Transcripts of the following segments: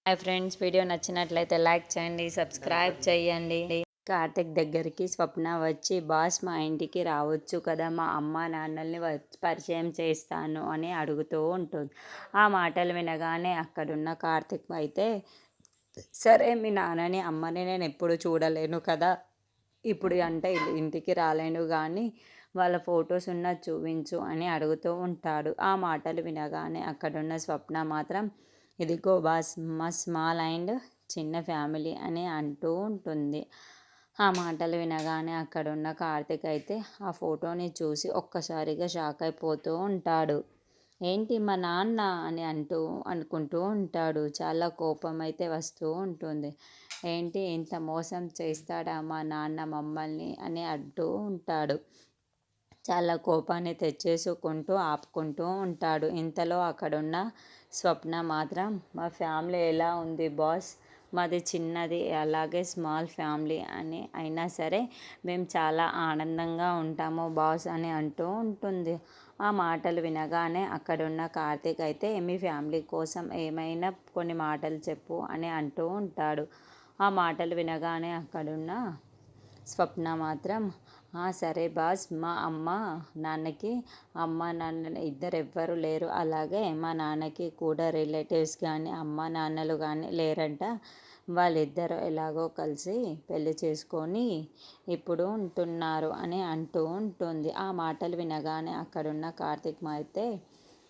Hi friends, video నచ్చినట్లయితే like చేయండి, subscribe చేయండి. కార్తిక్ దగ్గరికి స్వప్న వచ్చి, బాస్ మా ఇంటికి రావచ్చు కదా, మా అమ్మ నాన్నల్ని పరిచయం చేస్తాను అని అడుగుతూ ఉంటుంది. ఆ మాటలు వినగానే అక్కడున్న కార్తిక్ అయితే, సరే మీ నాన్నని అమ్మని నేను ఎప్పుడు చూడలేను కదా, ఇప్పుడు అంటే ఇంటికి రాలేను కానీ వాళ్ళ ఫొటోస్ ఉన్న చూపించు అని అడుగుతూ ఉంటాడు. ఆ మాటలు వినగానే అక్కడున్న స్వప్న మాత్రం, ఇదిగో బాస్, మా స్మాల్ అండ్ చిన్న ఫ్యామిలీ అని అంటూ ఉంటుంది. ఆ మాటలు వినగానే అక్కడున్న కార్తిక్ అయితే ఆ ఫోటోని చూసి ఒక్కసారిగా షాక్ అయిపోతూ ఉంటాడు. ఏంటి మా నాన్న అని అనుకుంటూ ఉంటాడు. చాలా కోపం అయితే వస్తూ ఉంటుంది. ఏంటి ఇంత మోసం చేస్తాడా మా నాన్న మమ్మల్ని అని అంటూ ఉంటాడు. చాలా కోపాన్ని తెచ్చేసుకుంటూ ఆపుకుంటూ ఉంటాడు. ఇంతలో అక్కడున్న స్వప్న మాత్రం, మా ఫ్యామిలీ ఎలా ఉంది బాస్, మాది చిన్నది, అలాగే స్మాల్ ఫ్యామిలీ అని అయినా సరే మేము చాలా ఆనందంగా ఉంటాము బాస్ అని అంటూ ఉంటుంది. ఆ మాటలు వినగానే అక్కడున్న కార్తీక్ అయితే, మీ ఫ్యామిలీ కోసం ఏమైనా కొన్ని మాటలు చెప్పు అని అంటూ ఉంటాడు. ఆ మాటలు వినగానే అక్కడున్న స్వప్న మాత్రం, సరే బాస్, మా అమ్మ నాన్నకి అమ్మ నాన్న ఇద్దరు ఎవ్వరు లేరు, అలాగే మా నాన్నకి కూడా రిలేటివ్స్ కానీ అమ్మ నాన్నలు కానీ లేరంట, వాళ్ళిద్దరూ ఎలాగో కలిసి పెళ్లి చేసుకొని ఇప్పుడు ఉంటున్నారు అని అంటూ ఉంటుంది. ఆ మాటలు వినగానే అక్కడున్న కార్తిక్ అయితే,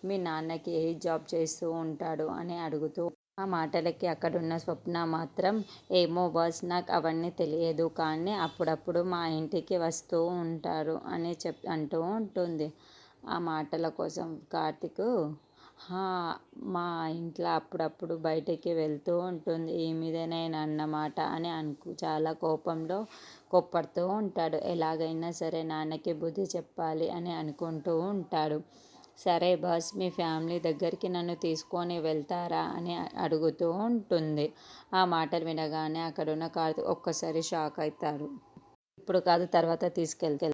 మీ నాన్నకి ఏ జాబ్ చేస్తూ ఉంటాడు అని అడుగుతూ, ఆ మాటలకి అక్కడున్న స్వప్న మాత్రం, ఏమో బాస్, నాకు అవన్నీ తెలియదు కానీ అప్పుడప్పుడు మా ఇంటికి వస్తూ ఉంటారు అని అంటూ ఉంటుంది. ఆ మాటల కోసం కార్తీక్, మా ఇంట్లో అప్పుడప్పుడు బయటికి వెళ్తూ ఉంటుంది, ఈ మీదనే అన్నమాట అని చాలా కోప్పడుతూ ఉంటాడు. ఎలాగైనా సరే నాన్నకి బుద్ధి చెప్పాలి అని అనుకుంటూ ఉంటాడు. సరే బాస్, మీ ఫ్యామిలీ దగ్గరికి నన్ను తీసుకొని వెళ్తారా అని అడుగుతూ ఉంటుంది. ఆ మాటలు వినగానే అక్కడున్న కార్తీక్ ఒక్కసారి షాక్ అవుతాడు. ఇప్పుడు కాదు, తర్వాత తీసుకెళ్తే